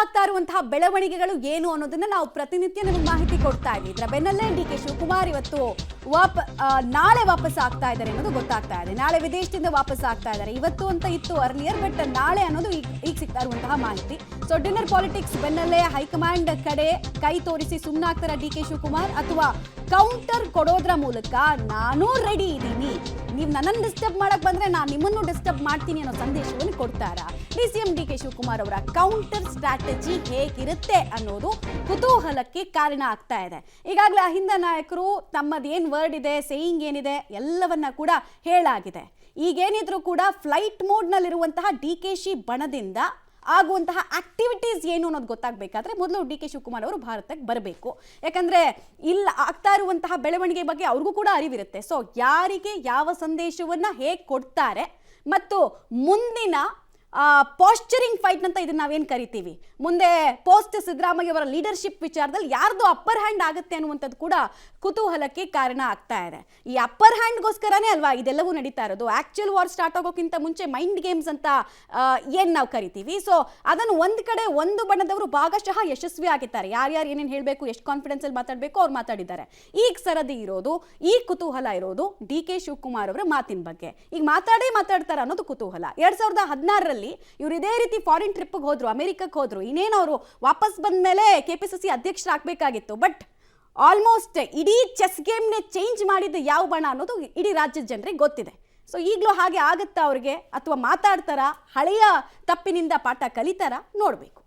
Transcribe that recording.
ಆಗ್ತಾ ಇರುವಂತಹ ಬೆಳವಣಿಗೆಗಳು ಏನು ಅನ್ನೋದನ್ನ ನಾವು ಪ್ರತಿನಿತ್ಯ ನಿಮಗೆ ಮಾಹಿತಿ ಕೊಡ್ತಾ ಇದ್ದೀವಿ. ಇದರ ಬೆನ್ನಲ್ಲೇ ಡಿ.ಕೆ. ಶಿವಕುಮಾರ್ ಇವತ್ತು ನಾಳೆ ವಾಪಸ್ ಆಗ್ತಾ ಇದ್ದಾರೆ ಅನ್ನೋದು ಗೊತ್ತಾಗ್ತಾ ಇದೆ. ನಾಳೆ ವಿದೇಶದಿಂದ ವಾಪಸ್ ಆಗ್ತಾ ಇದ್ದಾರೆ. ಇವತ್ತು ಅಂತ ಇತ್ತು ಅರ್ಲಿಯರ್, ಬಟ್ ನಾಳೆ ಅನ್ನೋದು ಈಗ ಸಿಗ್ತಾ ಇರುವಂತಹ ಮಾಹಿತಿ. ಸೊ ಡಿನ್ನರ್ ಪಾಲಿಟಿಕ್ಸ್ ಬೆನ್ನಲ್ಲೇ ಹೈಕಮಾಂಡ್ ಕಡೆ ಕೈ ತೋರಿಸಿ ಸುಮ್ಮನಾಗ್ತಾರ ಡಿ.ಕೆ. ಶಿವಕುಮಾರ್, ಅಥವಾ ಕೌಂಟರ್ ಕೊಡೋದ್ರ ಮೂಲಕ ನಾನು ರೆಡಿ ಇದ್ದೀನಿ, ನೀವು ನನ್ನನ್ನು ಡಿಸ್ಟರ್ಬ್ ಮಾಡಕ್ ಬಂದ್ರೆ ನಾನು ನಿಮ್ಮನ್ನು ಡಿಸ್ಟರ್ಬ್ ಮಾಡ್ತೀನಿ ಅನ್ನೋ ಸಂದೇಶವನ್ನು ಕೊಡ್ತಾರ. ಡಿ.ಸಿ.ಎಂ ಡಿ.ಕೆ. ಶಿವಕುಮಾರ್ ಅವರ ಕೌಂಟರ್ ಸ್ಟ್ರಾಟಜಿ ಹೇಗಿರುತ್ತೆ ಅನ್ನೋದು ಕುತೂಹಲಕ್ಕೆ ಕಾರಣ ಆಗ್ತಾ ಇದೆ. ಈಗಾಗಲೇ ಅಹಿಂದ ನಾಯಕರು ತಮ್ಮದೇನ್ ವರ್ಡ್ ಇದೆ, ಸೇಯಿಂಗ್ ಏನಿದೆ ಎಲ್ಲವನ್ನ ಕೂಡ ಹೇಳಾಗಿದೆ. ಈಗೇನಿದ್ರು ಕೂಡ ಫ್ಲೈಟ್ ಮೋಡ್ ನಲ್ಲಿರುವಂತಹ ಡಿ.ಕೆ.ಶಿ ಬಣದಿಂದ ಆಗುವಂತಹ ಆಕ್ಟಿವಿಟೀಸ್ ಏನು ಅನ್ನೋದು ಗೊತ್ತಾಗಬೇಕಾದ್ರೆ ಮೊದಲು ಡಿ.ಕೆ. ಶಿವಕುಮಾರ್ ಅವರು ಭಾರತಕ್ಕೆ ಬರಬೇಕು. ಯಾಕಂದ್ರೆ ಇಲ್ಲ ಆಗ್ತಾ ಇರುವಂತಹ ಬೆಳವಣಿಗೆ ಬಗ್ಗೆ ಅವ್ರಿಗೂ ಕೂಡ ಅರಿವಿರುತ್ತೆ. ಸೊ ಯಾರಿಗೆ ಯಾವ ಸಂದೇಶವನ್ನ ಹೇಗೆ ಕೊಡ್ತಾರೆ ಮತ್ತು ಮುಂದಿನ ಪಾಸ್ಚರಿಂಗ್ ಫೈಟ್ ಅಂತ ಇದನ್ನ ನಾವೇನು ಕರಿತೀವಿ, ಮುಂದೆ ಪೋಸ್ಟ್ ಸಿದ್ದರಾಮಯ್ಯ ಅವರ ಲೀಡರ್ಶಿಪ್ ವಿಚಾರದಲ್ಲಿ ಯಾರ್ದು ಅಪ್ಪರ್ ಹ್ಯಾಂಡ್ ಆಗುತ್ತೆ ಅನ್ನುವಂಥದ್ದು ಕೂಡ ಕುತೂಹಲಕ್ಕೆ ಕಾರಣ ಆಗ್ತಾ ಇದೆ. ಈ ಅಪ್ಪರ್ ಹ್ಯಾಂಡ್ಗೋಸ್ಕರನೇ ಅಲ್ವಾ ಇದೆಲ್ಲವೂ ನಡೀತಾ ಇರೋದು. ಆಕ್ಚುಯಲ್ ವಾರ್ ಸ್ಟಾರ್ಟ್ ಆಗೋಕ್ಕಿಂತ ಮುಂಚೆ ಮೈಂಡ್ ಗೇಮ್ಸ್ ಅಂತ ಏನು ನಾವು ಕರಿತೀವಿ. ಸೊ ಅದನ್ನು ಒಂದು ಕಡೆ ಒಂದು ಬಣದವರು ಭಾಗಶಃ ಯಶಸ್ವಿ ಆಗಿದ್ದಾರೆ. ಯಾರ್ಯಾರು ಏನೇನು ಹೇಳಬೇಕು, ಎಷ್ಟು ಕಾನ್ಫಿಡೆನ್ಸಲ್ಲಿ ಮಾತಾಡಬೇಕು ಅವ್ರು ಮಾತಾಡಿದ್ದಾರೆ. ಈಗ ಸರದಿ ಇರೋದು, ಈ ಕುತೂಹಲ ಇರೋದು ಡಿ.ಕೆ. ಶಿವಕುಮಾರ್ ಅವರ ಮಾತಿನ ಬಗ್ಗೆ. ಈಗ ಮಾತಾಡ್ತಾರೆ ಅನ್ನೋದು ಕುತೂಹಲ. 2016ರಲ್ಲಿ ಇವರು ಇದೇ ರೀತಿ ಫಾರಿನ್ ಟ್ರಿಪ್ಗೆ ಹೋದ್ರು, ಅಮೆರಿಕಕ್ಕೆ ಹೋದ್ರು. ಇನ್ನೇನು ಅವರು ವಾಪಸ್ ಬಂದ ಮೇಲೆ KPCC ಅಧ್ಯಕ್ಷರಾಗಬೇಕಾಗಿತ್ತು. ಬಟ್ ಆಲ್ಮೋಸ್ಟ್ ಇಡೀ ಚೆಸ್ ಗೇಮ್ನೇ ಚೇಂಜ್ ಮಾಡಿದ್ದು ಯಾವ ಬಣ ಅನ್ನೋದು ಇಡೀ ರಾಜ್ಯದ ಜನರಿಗೆ ಗೊತ್ತಿದೆ. ಸೊ ಈಗಲೂ ಹಾಗೆ ಆಗುತ್ತಾ ಅವ್ರಿಗೆ, ಅಥವಾ ಮಾತಾಡ್ತಾರಾ, ಹಳೆಯ ತಪ್ಪಿನಿಂದ ಪಾಠ ಕಲಿತಾರಾ ನೋಡಬೇಕು.